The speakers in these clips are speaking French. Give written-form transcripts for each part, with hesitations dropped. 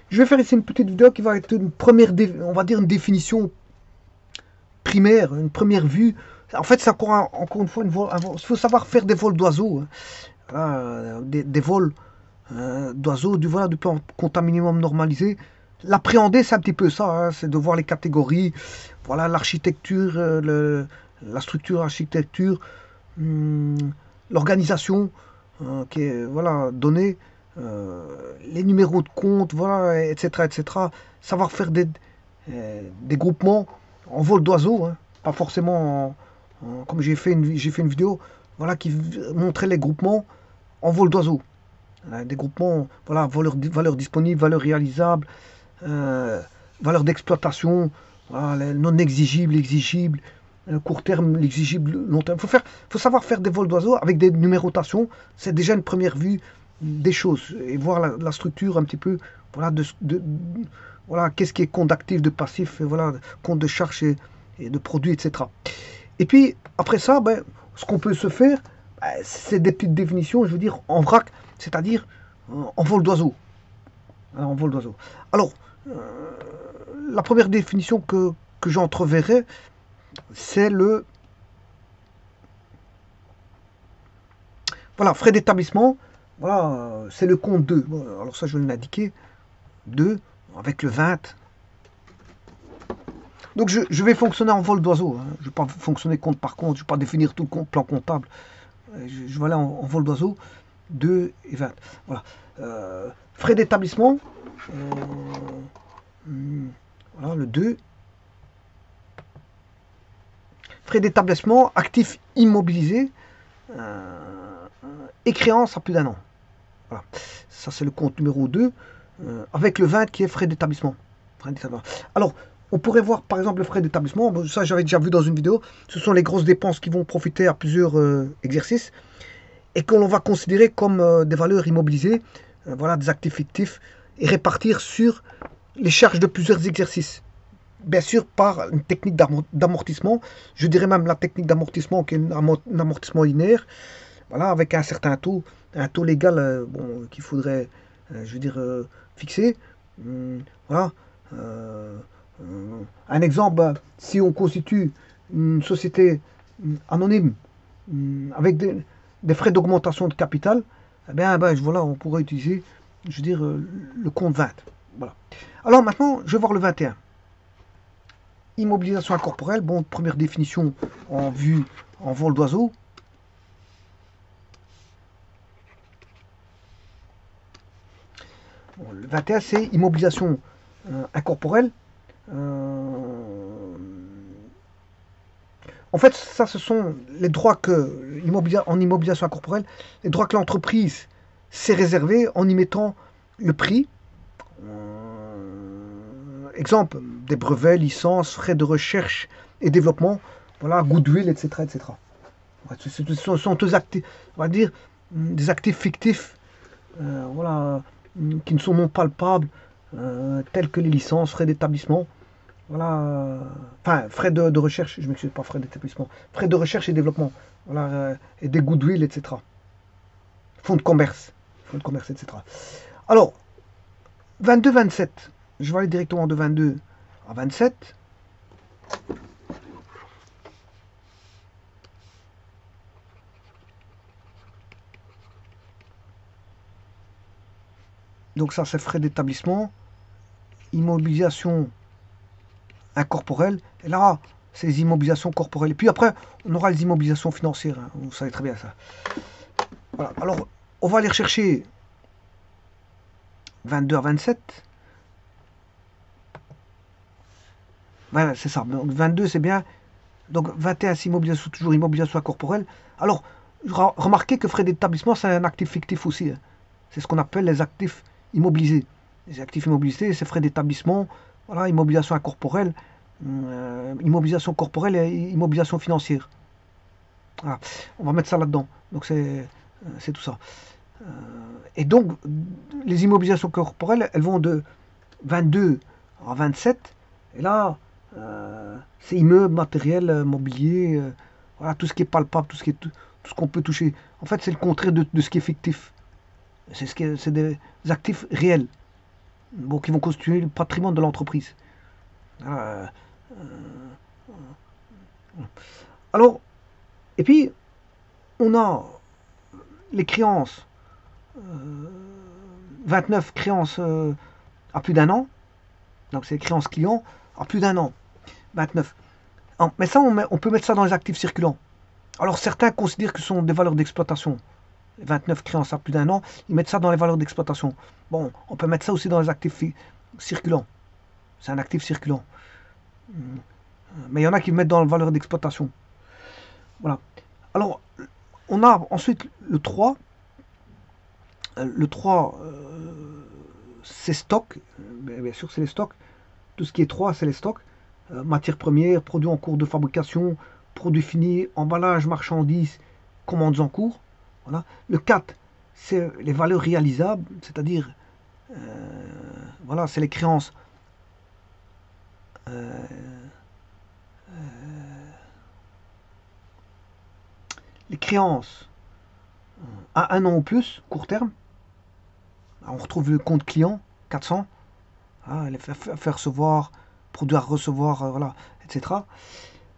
Je vais faire ici une petite vidéo qui va être une première, on va dire une définition primaire, une première vue. En fait, c'est encore une fois, il faut savoir faire des vols d'oiseaux. Hein. Voilà, des vols d'oiseaux, voilà, du plan compta minimum normalisé. L'appréhender, c'est un petit peu ça, hein, c'est de voir les catégories, voilà, l'architecture, la structure, l'architecture, hum, l'organisation qui est voilà, donnée, les numéros de compte, voilà, etc., etc. Savoir faire des groupements en vol d'oiseaux, hein, pas forcément comme j'ai fait une vidéo voilà, qui montrait les groupements en vol d'oiseaux. Des groupements, voilà, valeur disponible, valeur réalisable, euh, valeur d'exploitation, voilà, non exigible, exigible, court terme, l'exigible, long terme. Faut savoir faire des vols d'oiseaux avec des numérotations. C'est déjà une première vue des choses et voir la structure un petit peu, voilà, voilà, qu'est-ce qui est compte d'actif, de passif, et voilà, compte de charge et de produit, etc. Et puis après ça, ben, ce qu'on peut se faire, ben, c'est des petites définitions, je veux dire, en vrac, c'est-à-dire en vol d'oiseau. Hein, en vol d'oiseau. Alors, la première définition que j'entreverrai, c'est le voilà, frais d'établissement. Voilà, c'est le compte 2. Bon, alors ça, je vais l'indiquer. 2 avec le 20. Donc je vais fonctionner en vol d'oiseau. Hein. Je ne vais pas fonctionner compte par compte. Je ne vais pas définir tout le plan comptable. Je vais aller en vol d'oiseau. 2 et 20. Voilà. Frais d'établissement. Voilà, le 2. Frais d'établissement, actifs immobilisés et créances à plus d'un an. Voilà. Ça, c'est le compte numéro 2. Avec le 20 qui est frais d'établissement. Alors, on pourrait voir par exemple le frais d'établissement. Bon, ça, j'avais déjà vu dans une vidéo. Ce sont les grosses dépenses qui vont profiter à plusieurs exercices et que l'on va considérer comme des valeurs immobilisées, voilà, des actifs fictifs, et répartir sur les charges de plusieurs exercices. Bien sûr, par une technique d'amortissement, je dirais même la technique d'amortissement qui est un amortissement linéaire, voilà, avec un taux légal bon, qu'il faudrait, je veux dire, fixer. Voilà. Euh, un exemple, si on constitue une société anonyme avec des frais d'augmentation de capital, eh bien, ben, voilà, on pourrait utiliser, je veux dire, le compte 20. Voilà. Alors maintenant, je vais voir le 21. Immobilisation incorporelle, bon, première définition en vue, en vol d'oiseau. Bon, le 21, c'est immobilisation incorporelle. Euh, En fait, ça, ce sont les droits en immobilisation incorporelle, les droits que l'entreprise s'est réservés en y mettant le prix. Exemple, des brevets, licences, frais de recherche et développement, voilà, goodwill, etc. etc. Ce sont tous actifs, on va dire, des actifs fictifs, voilà, qui ne sont non palpables, tels que les licences, frais d'établissement, voilà, enfin, frais de recherche, je m'excuse pas, frais d'établissement, frais de recherche et développement, voilà, et des goodwill, etc. Fonds de commerce, etc. Alors, 22-27, je vais aller directement de 22 à 27. Donc ça, c'est frais d'établissement, immobilisation incorporelle, et là, c'est les immobilisations corporelles. Et puis après, on aura les immobilisations financières, hein, vous savez très bien ça. Voilà. Alors, on va aller rechercher 22 à 27. Voilà, c'est ça. Donc 22, c'est bien. Donc 21, c'est immobilisation, toujours immobilisation corporelle. Alors, remarquez que frais d'établissement, c'est un actif fictif aussi. Hein. C'est ce qu'on appelle les actifs immobilisés. Les actifs immobilisés, c'est frais d'établissement, voilà, immobilisation incorporelle, immobilisation corporelle et immobilisation financière. Voilà. On va mettre ça là-dedans. Donc c'est tout ça. Et donc, les immobilisations corporelles, elles vont de 22 à 27. Et là, c'est immeuble, matériel, mobilier, voilà, tout ce qui est palpable, tout ce qu'on peut toucher. En fait, c'est le contraire de ce qui est fictif. C'est des actifs réels. bon, qui vont constituer le patrimoine de l'entreprise. Euh, alors, et puis, on a les créances, 29 créances à plus d'un an, donc c'est les créances clients à plus d'un an, 29. Mais ça, on peut mettre ça dans les actifs circulants. Alors certains considèrent que ce sont des valeurs d'exploitation. 29 créances à plus d'un an, ils mettent ça dans les valeurs d'exploitation. Bon, on peut mettre ça aussi dans les actifs circulants. C'est un actif circulant. Mais il y en a qui le mettent dans les valeurs d'exploitation. Voilà. Alors, on a ensuite le 3. Le 3, c'est stock. Bien sûr, c'est les stocks. Tout ce qui est 3, c'est les stocks. Matières premières, produits en cours de fabrication, produits finis, emballage, marchandises, commandes en cours. Voilà. Le 4, c'est les valeurs réalisables, c'est-à-dire, voilà, c'est les créances les créances à un an ou plus, court terme. On retrouve le compte client, 400. Les faire recevoir, produits à recevoir, voilà, etc.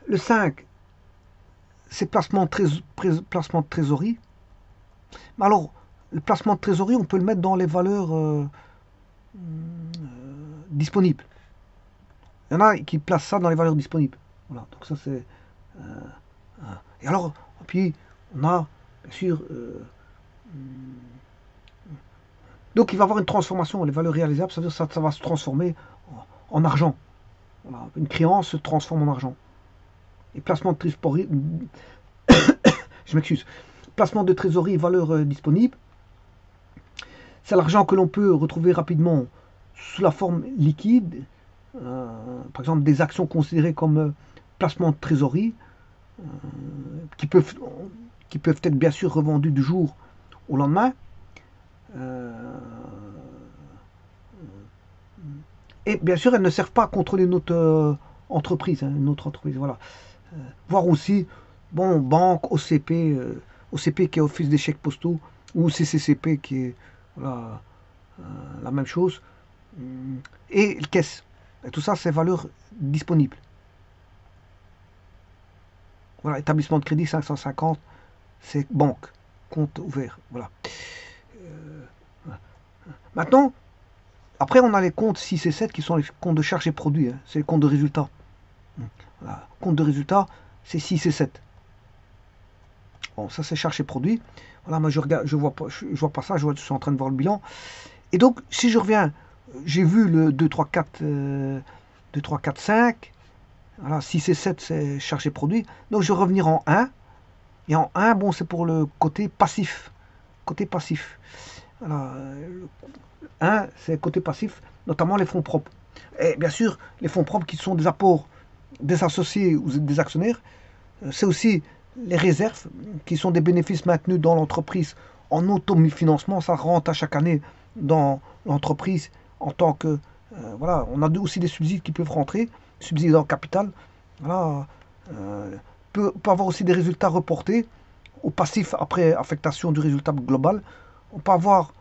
Le 5, c'est placement de trésorerie. Mais alors, le placement de trésorerie, on peut le mettre dans les valeurs disponibles. Il y en a qui placent ça dans les valeurs disponibles. Voilà, donc ça c'est... et alors, puis on a, bien sûr... donc il va y avoir une transformation. Les valeurs réalisables, ça veut dire que ça va se transformer en argent. Voilà, une créance se transforme en argent. Et placement de trésorerie... je m'excuse. Placement de trésorerie et valeurs disponibles. C'est l'argent que l'on peut retrouver rapidement sous la forme liquide. Par exemple, des actions considérées comme placement de trésorerie, qui peuvent être bien sûr revendues du jour au lendemain. Et bien sûr, elles ne servent pas à contrôler notre entreprise, notre entreprise, voilà. Voire aussi, bon, banque, OCP, OCP qui est Office des chèques postaux, ou CCCP qui est, voilà, la même chose. Et caisse. Et tout ça, c'est valeurs disponibles. Voilà, établissement de crédit 550, c'est banque, compte ouvert. Voilà. Maintenant, après, on a les comptes 6 et 7 qui sont les comptes de charges et produits. Hein. C'est les comptes de résultats. Voilà. Compte de résultats, c'est 6 et 7. Bon, ça, c'est charges et produits. Voilà, moi, je vois pas ça, je suis en train de voir le bilan. Et donc, si je reviens, j'ai vu le 2, 3, 4, 2, 3, 4, 5. Voilà, 6 et 7, c'est charges et produits. Donc, je vais revenir en 1. Et en 1, bon, c'est pour le côté passif. Côté passif. Voilà. 1, c'est côté passif, notamment les fonds propres. Et bien sûr, les fonds propres qui sont des apports des associés ou des actionnaires, c'est aussi les réserves qui sont des bénéfices maintenus dans l'entreprise en autofinancement. Ça rentre à chaque année dans l'entreprise en tant que... voilà, on a aussi des subsides qui peuvent rentrer, subsides en capital. Voilà, peut avoir aussi des résultats reportés au passif après affectation du résultat global. On peut avoir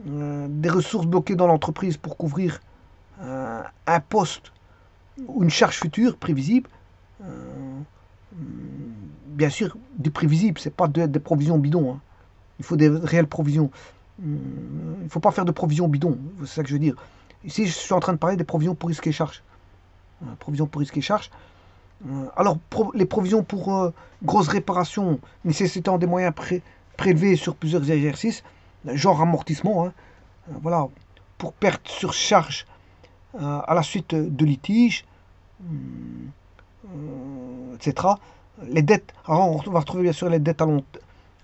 des ressources bloquées dans l'entreprise pour couvrir un poste ou une charge future prévisible. Bien sûr, du prévisible, c'est pas des provisions bidons. Hein. Il faut des réelles provisions. Il ne faut pas faire de provisions bidons, c'est ça que je veux dire. Ici, je suis en train de parler des provisions pour risques et charges. Provisions pour risques et charges. Alors, les provisions pour grosses réparations nécessitant des moyens prélevés sur plusieurs exercices, genre amortissement, hein, voilà, pour perte sur charge à la suite de litiges, etc. Les dettes, alors on va retrouver bien sûr les dettes à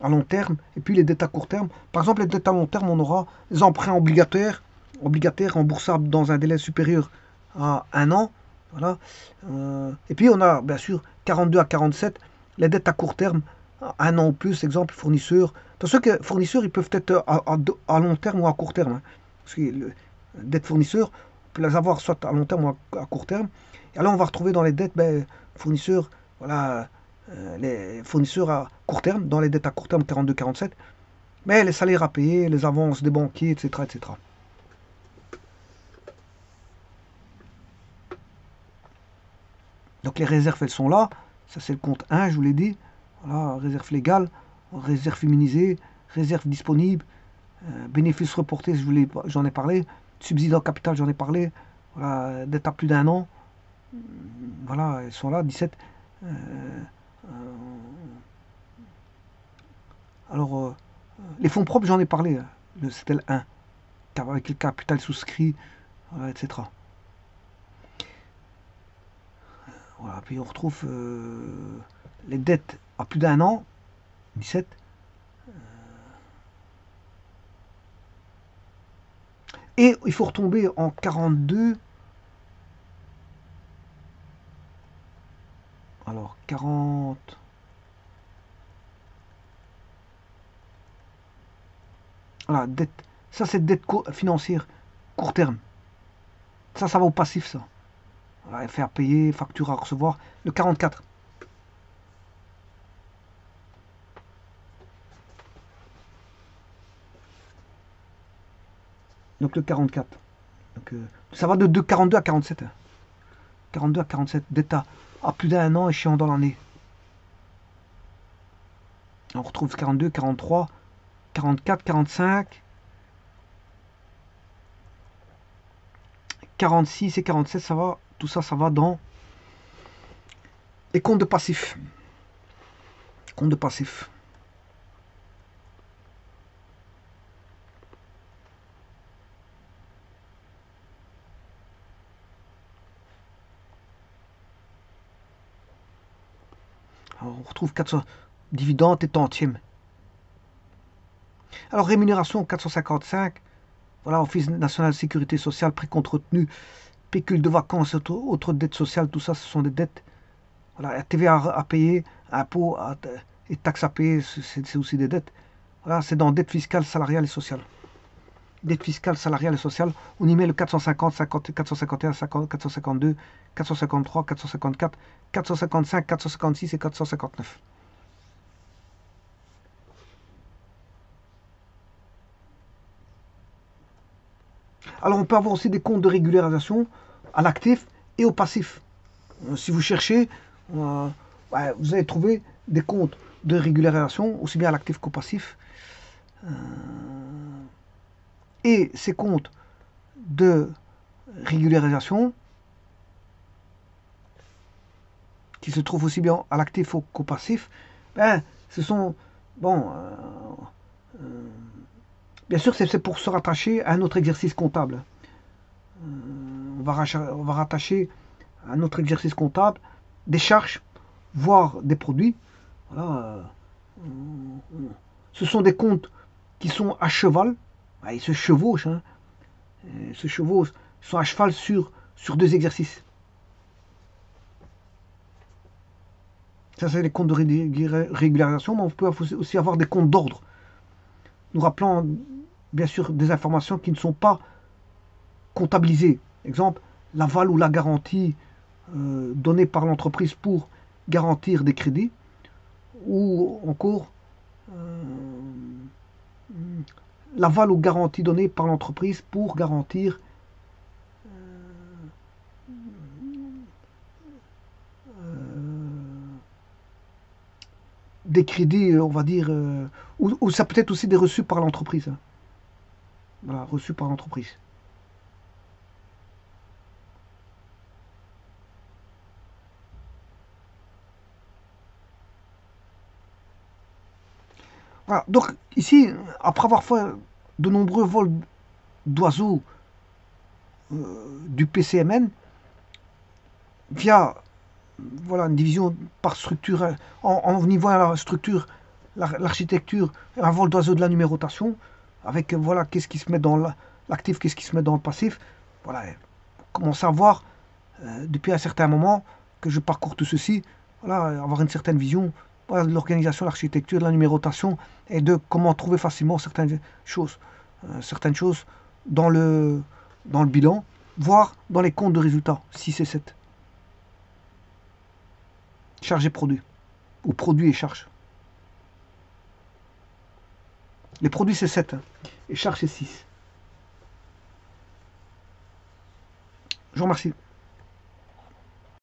long terme et puis les dettes à court terme. Par exemple, les dettes à long terme, on aura les emprunts obligataires remboursables dans un délai supérieur à un an. Voilà. Et puis on a bien sûr 42 à 47, les dettes à court terme, un an ou plus, exemple fournisseurs. Parce que fournisseurs, ils peuvent être à long terme ou à court terme. Hein. Parce que les dettes fournisseurs, on peut les avoir soit à long terme ou à court terme. Et alors on va retrouver dans les dettes fournisseurs, voilà, les fournisseurs à court terme, dans les dettes à court terme 42-47, mais les salaires à payer, les avances des banquiers, etc. etc. Donc les réserves, elles sont là. Ça, c'est le compte 1, je vous l'ai dit. Voilà, réserve légale, réserve féminisée, réserve disponible, bénéfices reportés, j'en ai parlé. Subside en capital, j'en ai parlé. Voilà, dette à plus d'un an. Voilà, elles sont là, 17. Euh, euh, alors, les fonds propres, j'en ai parlé. C'était le 1. Avec le capital souscrit, voilà, etc. Voilà, puis on retrouve les dettes à plus d'un an, 17. Et il faut retomber en 42. Alors, 40. Voilà, dette. Ça, c'est dette financière, court terme. Ça va au passif, ça. Voilà, faire payer, facture à recevoir. Le 44. Donc le 44. Donc, ça va de 42 à 47. 42 à 47 dette à plus d'un an échéant dans l'année. On retrouve 42, 43, 44, 45, 46 et 47, ça va, tout ça, ça va dans les comptes de passifs. Compte de passifs. Alors, on retrouve 400 dividendes et tantièmes. Alors, rémunération 455. Voilà, Office national de sécurité sociale, prêt contre retenu, pécule de vacances, autres dettes sociales, tout ça, ce sont des dettes. Voilà, TVA à payer, impôts et taxes à payer, c'est aussi des dettes. Voilà, c'est dans dette fiscale, salariale et sociale. Dette fiscale, salariale et sociale, on y met le 450, 50, 451, 50, 452, 453, 454, 455, 456 et 459. Alors on peut avoir aussi des comptes de régularisation à l'actif et au passif. Si vous cherchez, vous allez trouver des comptes de régularisation aussi bien à l'actif qu'au passif. Et ces comptes de régularisation, qui se trouvent aussi bien à l'actif qu'au passif, ce sont, bon, bien sûr, c'est pour se rattacher à un autre exercice comptable. On va rattacher à un autre exercice comptable des charges, voire des produits. Voilà. Ce sont des comptes qui sont à cheval. Ils se chevauchent. Hein. Ils se chevauchent. Ils sont à cheval sur deux exercices. Ça, c'est les comptes de régularisation, mais on peut aussi avoir des comptes d'ordre. Nous rappelant, bien sûr, des informations qui ne sont pas comptabilisées. Exemple, l'aval ou la garantie donnée par l'entreprise pour garantir des crédits, ou encore l'aval ou garantie donnée par l'entreprise pour garantir des crédits, on va dire, ou ça peut être aussi des reçus par l'entreprise. Hein. Voilà, reçus par l'entreprise. Voilà, donc ici, après avoir fait de nombreux vols d'oiseaux du PCMN, via voilà, une division par structure, en niveau à la structure, l'architecture, un vol d'oiseau de la numérotation, avec voilà, qu'est-ce qui se met dans l'actif, qu'est-ce qui se met dans le passif. Voilà, commencer à voir depuis un certain moment que je parcours tout ceci, voilà, avoir une certaine vision voilà, de l'organisation, de l'architecture, de la numérotation et de comment trouver facilement certaines choses dans le bilan, voire dans les comptes de résultats, 6 et 7. Charge et produit, ou produit et charge. Les produits c'est 7 hein, et charge c'est 6. Je vous remercie.